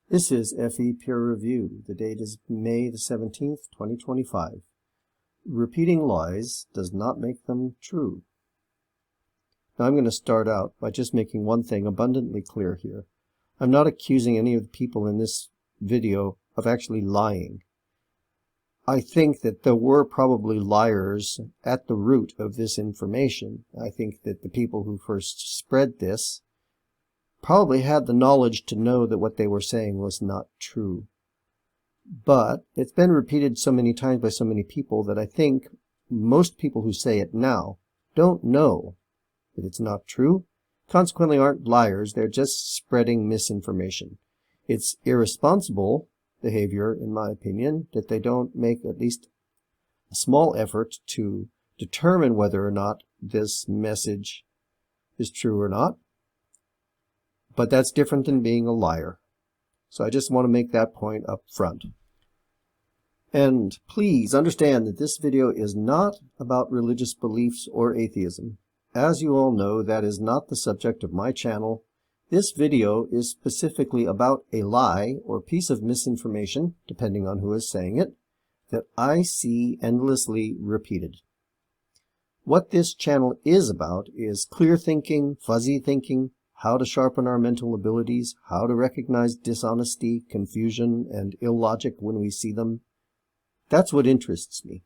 This is FE Peer Review. The date is May the 17th, 2025. Repeating lies does not make them true. Now I'm going to start out by just making one thing abundantly clear here. I'm not accusing any of the people in this video of actually lying. I think that there were probably liars at the root of this information. I think that the people who first spread this probably had the knowledge to know that what they were saying was not true. But it's been repeated so many times by so many people that I think most people who say it now don't know that it's not true, consequently aren't liars. They're just spreading misinformation. It's irresponsible behavior, in my opinion, that they don't make at least a small effort to determine whether or not this message is true or not. But that's different than being a liar. So I just want to make that point up front. And please understand that this video is not about religious beliefs or atheism. As you all know, that is not the subject of my channel. This video is specifically about a lie or piece of misinformation, depending on who is saying it, that I see endlessly repeated. What this channel is about is clear thinking, fuzzy thinking, how to sharpen our mental abilities, how to recognize dishonesty, confusion, and illogic when we see them. That's what interests me.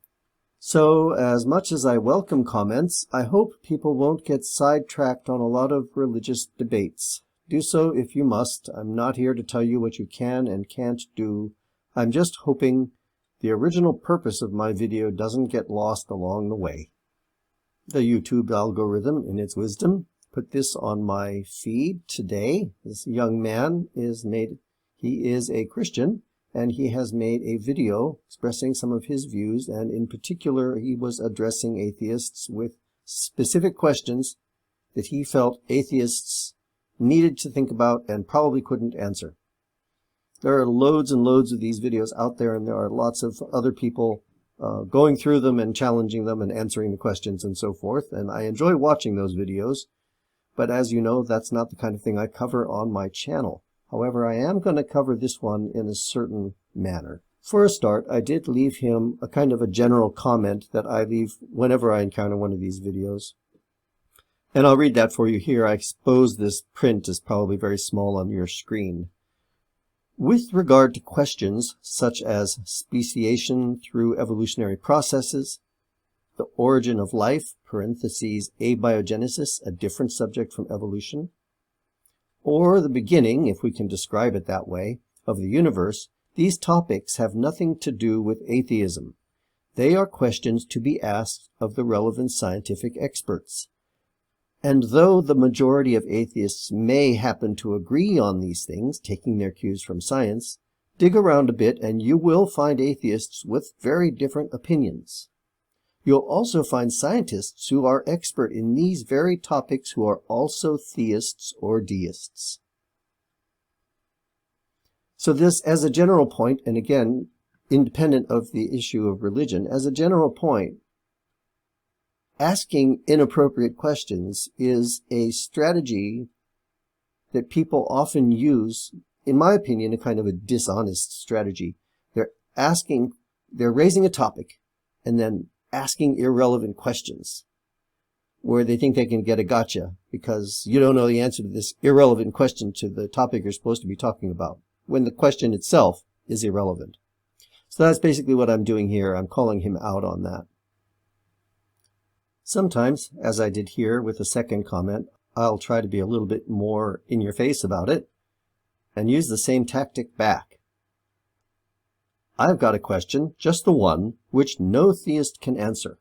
So, as much as I welcome comments, I hope people won't get sidetracked on a lot of religious debates. Do so if you must. I'm not here to tell you what you can and can't do. I'm just hoping the original purpose of my video doesn't get lost along the way. The YouTube algorithm, in its wisdom, put this on my feed today. This young man he is a Christian, and he has made a video expressing some of his views, and in particular he was addressing atheists with specific questions that he felt atheists needed to think about and probably couldn't answer. There are loads and loads of these videos out there, and there are lots of other people going through them and challenging them and answering the questions and so forth, and I enjoy watching those videos. But as you know, that's not the kind of thing I cover on my channel. However, I am going to cover this one in a certain manner. For a start, I did leave him a kind of a general comment that I leave whenever I encounter one of these videos. And I'll read that for you here. I suppose this print is probably very small on your screen. With regard to questions such as speciation through evolutionary processes, the origin of life, parentheses, abiogenesis, a different subject from evolution, or the beginning, if we can describe it that way, of the universe, these topics have nothing to do with atheism. They are questions to be asked of the relevant scientific experts. And though the majority of atheists may happen to agree on these things, taking their cues from science, dig around a bit and you will find atheists with very different opinions. You'll also find scientists who are expert in these very topics who are also theists or deists. So this, as a general point, and again, independent of the issue of religion, as a general point, asking inappropriate questions is a strategy that people often use, in my opinion, a kind of a dishonest strategy. They're raising a topic and then asking irrelevant questions where they think they can get a gotcha because you don't know the answer to this irrelevant question to the topic you're supposed to be talking about, when the question itself is irrelevant. So that's basically what I'm doing here. I'm calling him out on that. Sometimes, as I did here with the second comment, I'll try to be a little bit more in your face about it and use the same tactic back. I've got a question, just the one, which no theist can answer.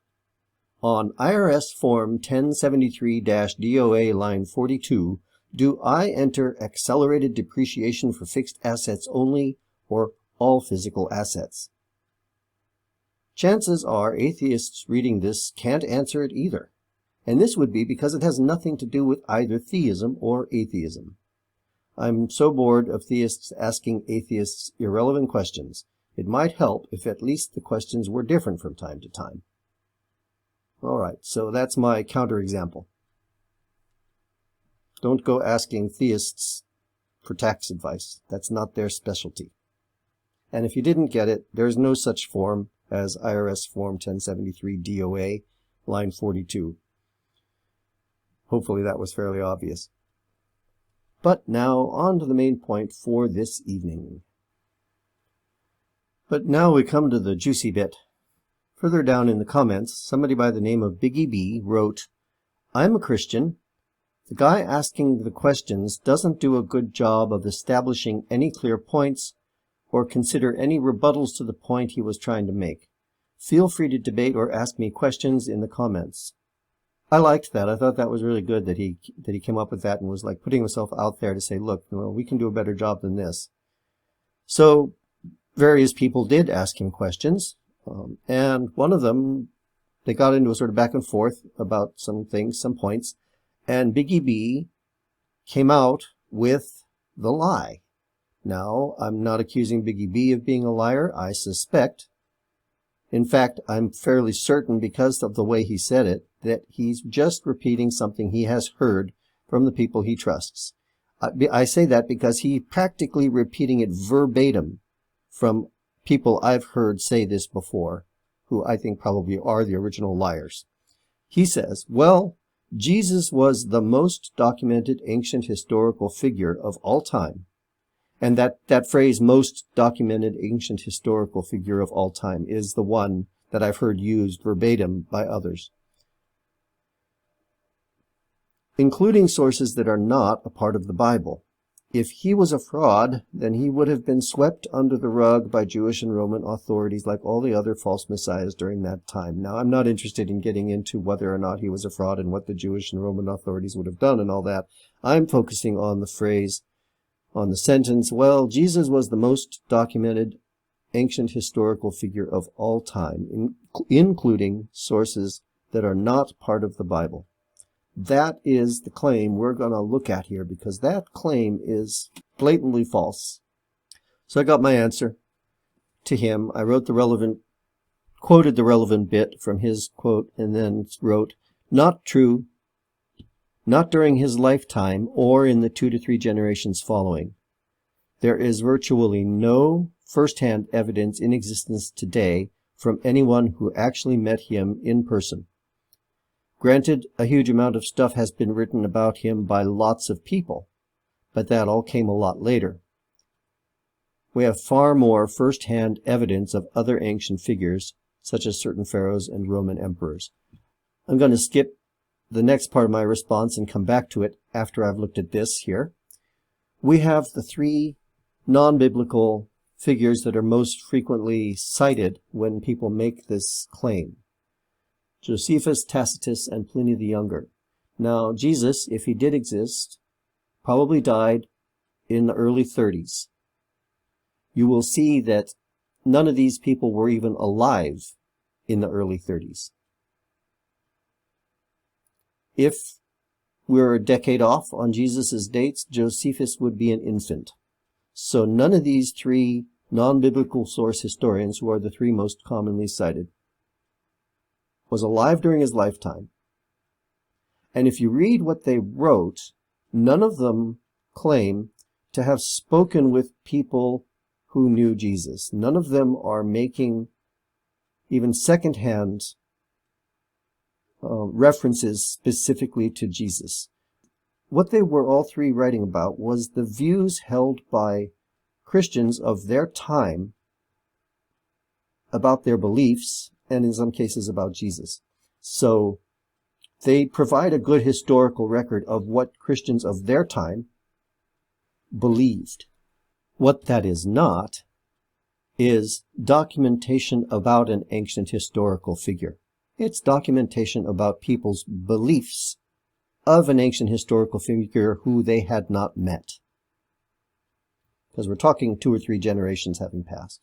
On IRS Form 1073-DOA line 42, do I enter accelerated depreciation for fixed assets only or all physical assets? Chances are atheists reading this can't answer it either. And this would be because it has nothing to do with either theism or atheism. I'm so bored of theists asking atheists irrelevant questions. It might help if at least the questions were different from time to time. All right, so that's my counterexample. Don't go asking theists for tax advice. That's not their specialty. And if you didn't get it, there's no such form as IRS Form 1073 DOA, line 42. Hopefully that was fairly obvious. But now on to the main point for this evening. But now we come to the juicy bit. Further down in the comments, somebody by the name of Biggie B wrote, "I'm a Christian. The guy asking the questions doesn't do a good job of establishing any clear points or consider any rebuttals to the point he was trying to make. Feel free to debate or ask me questions in the comments." I liked that. I thought that was really good that he came up with that and was like putting himself out there to say, look, we can do a better job than this. So various people did ask him questions, and one of them, they got into a sort of back and forth about some things, some points, and Biggie B came out with the lie. Now, I'm not accusing Biggie B of being a liar. I suspect, in fact, I'm fairly certain because of the way he said it, that he's just repeating something he has heard from the people he trusts. I say that because he's practically repeating it verbatim from people I've heard say this before, who I think probably are the original liars. He says, well, Jesus was the most documented ancient historical figure of all time. And that phrase, most documented ancient historical figure of all time, is the one that I've heard used verbatim by others, including sources that are not a part of the Bible. If he was a fraud, then he would have been swept under the rug by Jewish and Roman authorities like all the other false messiahs during that time. Now, I'm not interested in getting into whether or not he was a fraud and what the Jewish and Roman authorities would have done and all that. I'm focusing on the phrase, on the sentence, well, Jesus was the most documented ancient historical figure of all time, including sources that are not part of the Bible. That is the claim we're going to look at here, because that claim is blatantly false. So I got my answer to him. I wrote quoted the relevant bit from his quote, and then wrote, not true, not during his lifetime or in the 2 to 3 generations following. There is virtually no first-hand evidence in existence today from anyone who actually met him in person. Granted, a huge amount of stuff has been written about him by lots of people, but that all came a lot later. We have far more first-hand evidence of other ancient figures, such as certain pharaohs and Roman emperors. I'm going to skip the next part of my response and come back to it after I've looked at this here. We have the 3 non-biblical figures that are most frequently cited when people make this claim: Josephus, Tacitus, and Pliny the Younger. Now, Jesus, if he did exist, probably died in the early 30s. You will see that none of these people were even alive in the early 30s. If we're a decade off on Jesus' dates, Josephus would be an infant. So none of these 3 non-biblical source historians, who are the 3 most commonly cited, was alive during his lifetime. And if you read what they wrote, none of them claim to have spoken with people who knew Jesus. None of them are making even second-hand references specifically to Jesus. What they were all 3 writing about was the views held by Christians of their time about their beliefs, and in some cases about Jesus. So they provide a good historical record of what Christians of their time believed. What that is not is documentation about an ancient historical figure. It's documentation about people's beliefs of an ancient historical figure who they had not met. Because we're talking 2 or 3 generations having passed.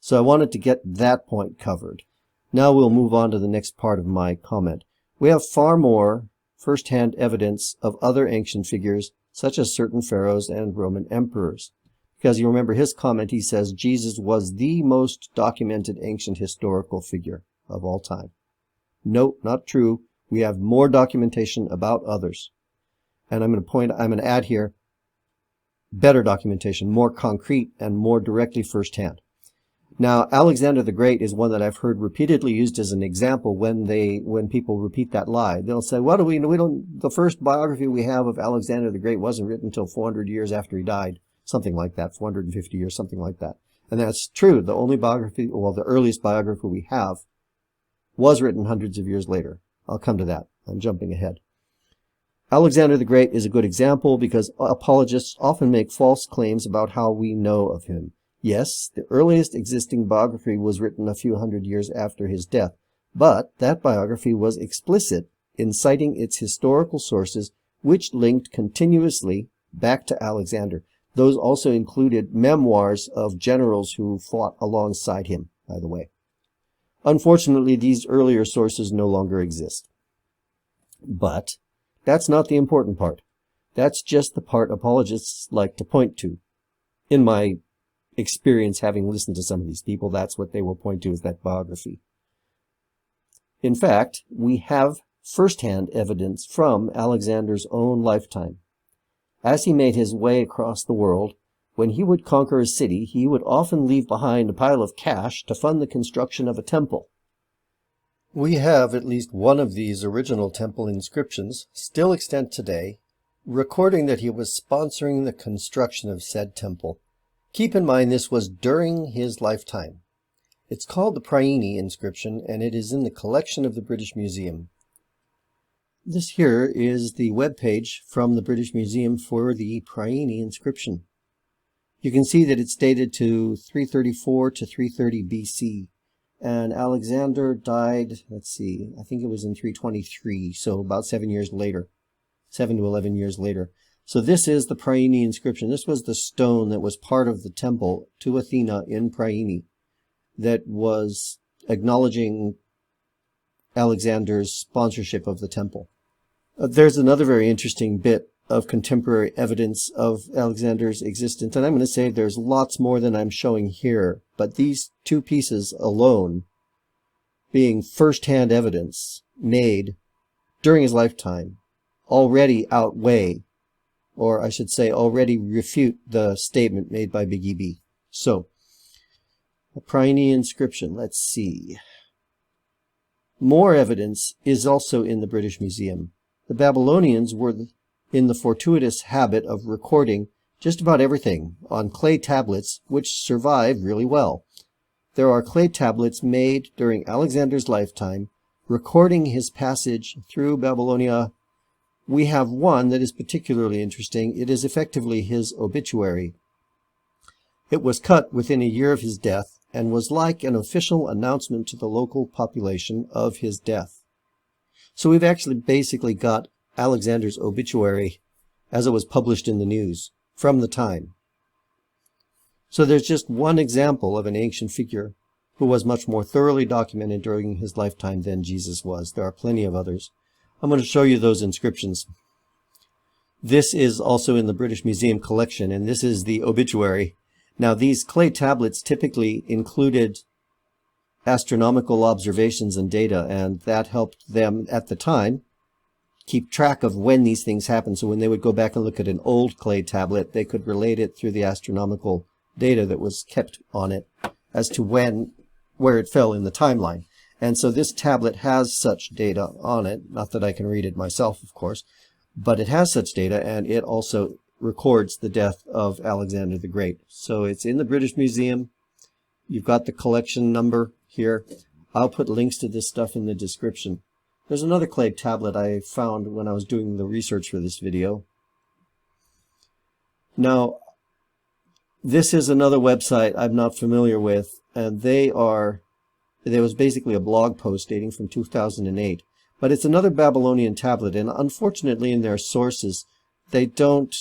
So I wanted to get that point covered. Now we'll move on to the next part of my comment. We have far more first-hand evidence of other ancient figures, such as certain pharaohs and Roman emperors. Because you remember his comment, he says Jesus was the most documented ancient historical figure of all time. No, not true. We have more documentation about others. And I'm going to add here, better documentation, more concrete and more directly firsthand. Now, Alexander the Great is one that I've heard repeatedly used as an example when people repeat that lie. They'll say, "What do we don't, the first biography we have of Alexander the Great wasn't written until 400 years after he died." Something like that, 450 years, something like that. And that's true. The only biography, well, the earliest biography we have was written hundreds of years later. I'll come to that. I'm jumping ahead. Alexander the Great is a good example because apologists often make false claims about how we know of him. Yes, the earliest existing biography was written a few hundred years after his death, but that biography was explicit in citing its historical sources, which linked continuously back to Alexander. Those also included memoirs of generals who fought alongside him, by the way. Unfortunately, these earlier sources no longer exist. But that's not the important part. That's just the part apologists like to point to. In my experience, having listened to some of these people, that's what they will point to, is that biography. In fact, we have first-hand evidence from Alexander's own lifetime. As he made his way across the world, when he would conquer a city, he would often leave behind a pile of cash to fund the construction of a temple. We have at least one of these original temple inscriptions, still extant today, recording that he was sponsoring the construction of said temple. Keep in mind this was during his lifetime. It's called the Pryini Inscription, and it is in the collection of the British Museum. This here is the web page from the British Museum for the Pryini Inscription. You can see that it's dated to 334 to 330 BC, and Alexander died, let's see, I think it was in 323, so about 7 years later, 7 to 11 years later. So this is the Pryini Inscription. This was the stone that was part of the temple to Athena in Pryini that was acknowledging Alexander's sponsorship of the temple. There's another very interesting bit of contemporary evidence of Alexander's existence, and I'm going to say there's lots more than I'm showing here, but these two pieces alone, being first-hand evidence made during his lifetime, already outweigh, or I should say already refute, the statement made by Biggie B. So, a Pryini Inscription, let's see. More evidence is also in the British Museum. The Babylonians were in the fortuitous habit of recording just about everything on clay tablets, which survive really well. There are clay tablets made during Alexander's lifetime, recording his passage through Babylonia. We have one that is particularly interesting. It is effectively his obituary. It was cut within a year of his death and was like an official announcement to the local population of his death. So we've actually basically got Alexander's obituary as it was published in the news from the time. So there's just one example of an ancient figure who was much more thoroughly documented during his lifetime than Jesus was. There are plenty of others. I'm going to show you those inscriptions. This is also in the British Museum collection, and this is the obituary. Now, these clay tablets typically included astronomical observations and data, and that helped them at the time keep track of when these things happened. So when they would go back and look at an old clay tablet, they could relate it through the astronomical data that was kept on it as to where it fell in the timeline. And so this tablet has such data on it, not that I can read it myself, of course, but it has such data, and it also records the death of Alexander the Great. So it's in the British Museum. You've got the collection number here. I'll put links to this stuff in the description. There's another clay tablet I found when I was doing the research for this video. Now, this is another website I'm not familiar with, and there was basically a blog post dating from 2008. But it's another Babylonian tablet, and unfortunately in their sources, they don't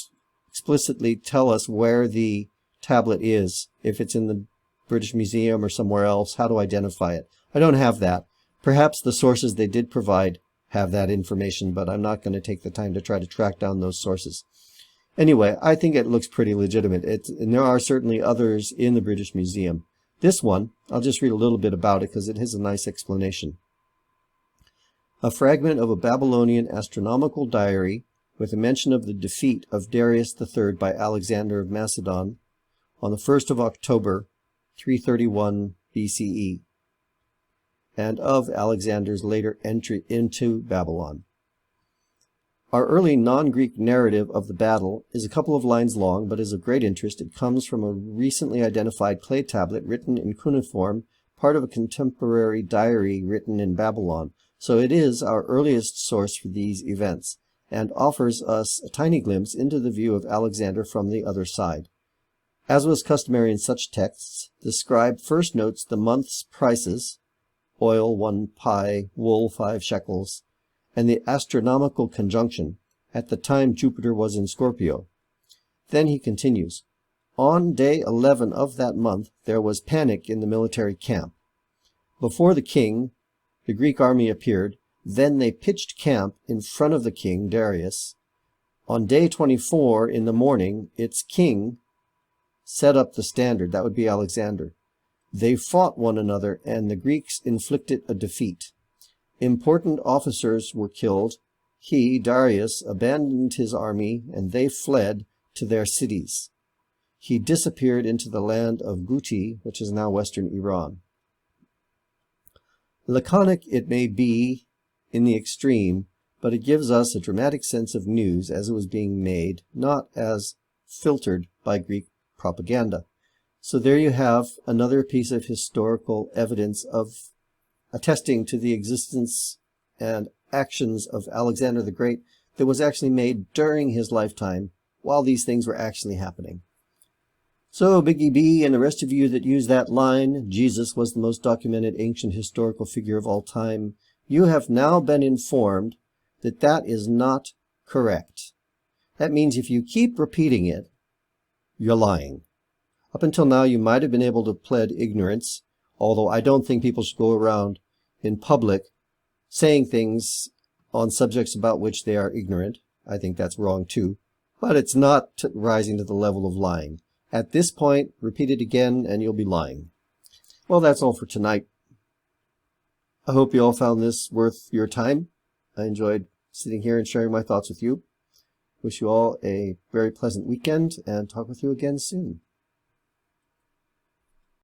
explicitly tell us where the tablet is, if it's in the British Museum or somewhere else, how to identify it. I don't have that. Perhaps the sources they did provide have that information, but I'm not going to take the time to try to track down those sources. Anyway, I think it looks pretty legitimate. And there are certainly others in the British Museum. This one, I'll just read a little bit about it because it has a nice explanation. A fragment of a Babylonian astronomical diary with a mention of the defeat of Darius III by Alexander of Macedon on the 1st of October, 331 BCE, and of Alexander's later entry into Babylon. Our early non-Greek narrative of the battle is a couple of lines long, but is of great interest. It comes from a recently identified clay tablet written in cuneiform, part of a contemporary diary written in Babylon. So it is our earliest source for these events, and offers us a tiny glimpse into the view of Alexander from the other side. As was customary in such texts, the scribe first notes the month's prices, oil 1 pi, wool 5 shekels, and the astronomical conjunction. At the time Jupiter was in Scorpio. Then he continues, on day 11 of that month there was panic in the military camp. Before the king, the Greek army appeared. Then they pitched camp in front of the king, Darius. On day 24 in the morning, its king set up the standard. That would be Alexander. They fought one another, and the Greeks inflicted a defeat. Important officers were killed. He, Darius, abandoned his army, and they fled to their cities. He disappeared into the land of Guti, which is now western Iran. Laconic it may be in the extreme, but it gives us a dramatic sense of news as it was being made, not as filtered by Greek propaganda. So there you have another piece of historical evidence of attesting to the existence and actions of Alexander the Great that was actually made during his lifetime while these things were actually happening. So Biggie B and the rest of you that use that line, Jesus was the most documented ancient historical figure of all time, you have now been informed that that is not correct. That means if you keep repeating it, you're lying. Up until now, you might have been able to plead ignorance, although I don't think people should go around in public saying things on subjects about which they are ignorant. I think that's wrong too. But it's not rising to the level of lying. At this point, repeat it again and you'll be lying. Well, that's all for tonight. I hope you all found this worth your time. I enjoyed sitting here and sharing my thoughts with you. Wish you all a very pleasant weekend and talk with you again soon.